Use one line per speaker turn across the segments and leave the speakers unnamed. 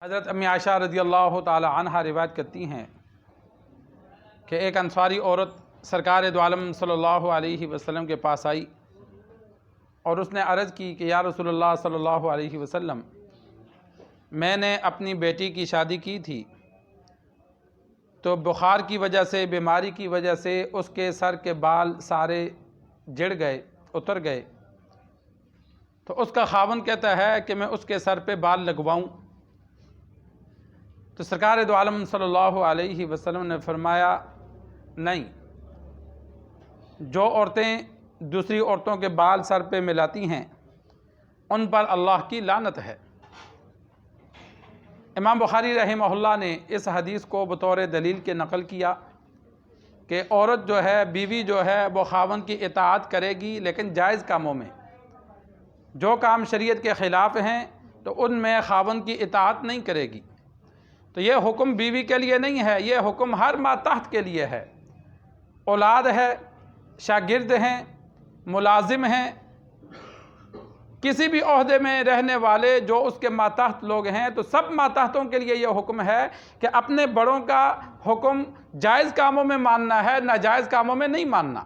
حضرت امی عائشہ رضی اللہ تعالی عنہا روایت کرتی ہیں کہ ایک انصاری عورت سرکار دو عالم صلی اللہ علیہ وسلم کے پاس آئی اور اس نے عرض کی کہ یا رسول اللہ صلی اللہ علیہ وسلم، میں نے اپنی بیٹی کی شادی کی تھی تو بخار کی وجہ سے، بیماری کی وجہ سے اس کے سر کے بال سارے جڑ گئے، اتر گئے، تو اس کا خاوند کہتا ہے کہ میں اس کے سر پہ بال لگواؤں؟ تو سرکار دو عالم صلی اللہ علیہ وسلم نے فرمایا نہیں، جو عورتیں دوسری عورتوں کے بال سر پہ ملاتی ہیں ان پر اللہ کی لعنت ہے۔ امام بخاری رحمہ اللہ نے اس حدیث کو بطور دلیل کے نقل کیا کہ عورت جو ہے، بیوی جو ہے، وہ خاوند کی اطاعت کرے گی لیکن جائز کاموں میں۔ جو کام شریعت کے خلاف ہیں تو ان میں خاوند کی اطاعت نہیں کرے گی۔ تو یہ حکم بیوی کے لیے نہیں ہے، یہ حکم ہر ماتحت کے لیے ہے۔ اولاد ہے، شاگرد ہیں، ملازم ہیں، کسی بھی عہدے میں رہنے والے جو اس کے ماتحت لوگ ہیں، تو سب ماتحتوں کے لیے یہ حکم ہے کہ اپنے بڑوں کا حکم جائز کاموں میں ماننا ہے، ناجائز کاموں میں نہیں ماننا۔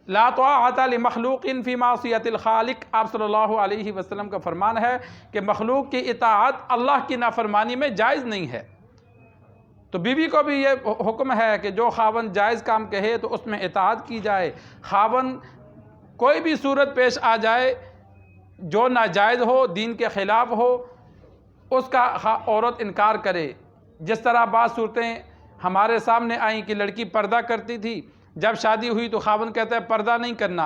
لا طاعۃ لمخلوق فی معصیۃ الخالق، آپ صلی اللہ علیہ وسلم کا فرمان ہے کہ مخلوق کی اطاعت اللہ کی نافرمانی میں جائز نہیں ہے۔ تو بیوی کو بھی یہ حکم ہے کہ جو خاوند جائز کام کہے تو اس میں اطاعت کی جائے۔ خاوند کوئی بھی صورت پیش آ جائے جو ناجائز ہو، دین کے خلاف ہو، اس کا عورت انکار کرے۔ جس طرح بعض صورتیں ہمارے سامنے آئیں کہ لڑکی پردہ کرتی تھی، جب شادی ہوئی تو خاوند کہتا ہے پردہ نہیں کرنا۔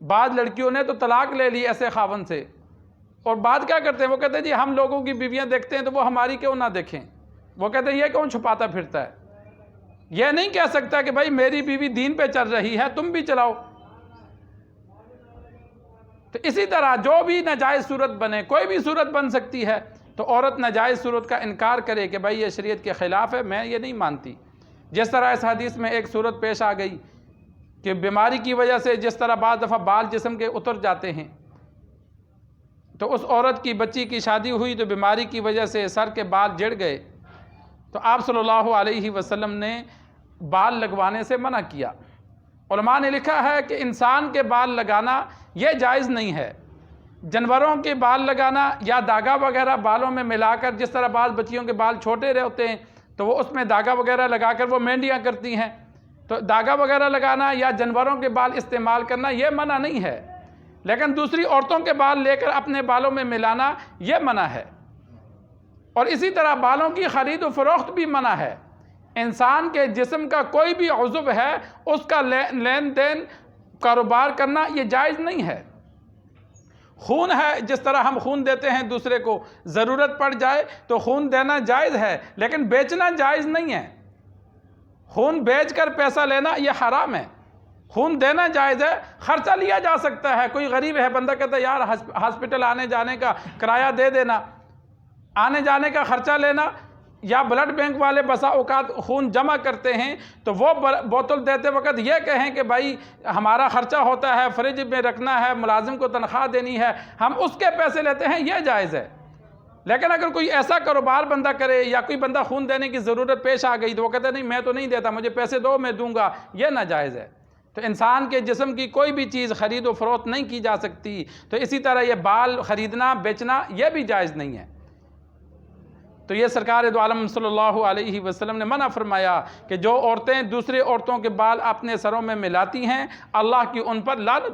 بعض لڑکیوں نے تو طلاق لے لی ایسے خاوند سے، اور بعد کیا کرتے ہیں، وہ کہتے ہیں جی ہم لوگوں کی بیویاں دیکھتے ہیں تو وہ ہماری کیوں نہ دیکھیں۔ وہ کہتے ہیں یہ کون چھپاتا پھرتا ہے۔ یہ نہیں کہہ سکتا کہ بھائی میری بیوی دین پہ چل رہی ہے، تم بھی چلاؤ۔ تو اسی طرح جو بھی ناجائز صورت بنے، کوئی بھی صورت بن سکتی ہے، تو عورت ناجائز صورت کا انکار کرے کہ بھائی یہ شریعت کے خلاف ہے، میں یہ نہیں مانتی۔ جس طرح اس حدیث میں ایک صورت پیش آ گئی کہ بیماری کی وجہ سے جس طرح بعض دفعہ بال جسم کے اتر جاتے ہیں، تو اس عورت کی بچی کی شادی ہوئی تو بیماری کی وجہ سے سر کے بال جڑ گئے، تو آپ صلی اللہ علیہ وسلم نے بال لگوانے سے منع کیا۔ علماء نے لکھا ہے کہ انسان کے بال لگانا یہ جائز نہیں ہے۔ جانوروں کے بال لگانا یا داغا وغیرہ بالوں میں ملا کر، جس طرح بعض بچیوں کے بال چھوٹے ہوتے ہیں تو وہ اس میں داغا وغیرہ لگا کر وہ مہندیاں کرتی ہیں، تو داغا وغیرہ لگانا یا جانوروں کے بال استعمال کرنا یہ منع نہیں ہے، لیکن دوسری عورتوں کے بال لے کر اپنے بالوں میں ملانا یہ منع ہے۔ اور اسی طرح بالوں کی خرید و فروخت بھی منع ہے۔ انسان کے جسم کا کوئی بھی عضو ہے، اس کا لین دین کاروبار کرنا یہ جائز نہیں ہے۔ خون ہے، جس طرح ہم خون دیتے ہیں دوسرے کو، ضرورت پڑ جائے تو خون دینا جائز ہے، لیکن بیچنا جائز نہیں ہے۔ خون بیچ کر پیسہ لینا یہ حرام ہے۔ خون دینا جائز ہے، خرچہ لیا جا سکتا ہے۔ کوئی غریب ہے، بندہ کہتا ہے یار ہاسپٹل آنے جانے کا کرایہ دے دینا، آنے جانے کا خرچہ لینا، یا بلڈ بینک والے بسا اوقات خون جمع کرتے ہیں تو وہ بوتل دیتے وقت یہ کہیں کہ بھائی ہمارا خرچہ ہوتا ہے، فریج میں رکھنا ہے، ملازم کو تنخواہ دینی ہے، ہم اس کے پیسے لیتے ہیں، یہ جائز ہے۔ لیکن اگر کوئی ایسا کاروبار بندہ کرے یا کوئی بندہ خون دینے کی ضرورت پیش آ گئی تو وہ کہتا ہے نہیں میں تو نہیں دیتا، مجھے پیسے دو میں دوں گا، یہ ناجائز ہے۔ تو انسان کے جسم کی کوئی بھی چیز خرید و فروخت نہیں کی جا سکتی، تو اسی طرح یہ بال خریدنا بیچنا یہ بھی جائز نہیں ہے۔ تو یہ سرکار دو عالم صلی اللہ علیہ وسلم نے منع فرمایا کہ جو عورتیں دوسرے عورتوں کے بال اپنے سروں میں ملاتی ہیں، اللہ کی ان پر لعنت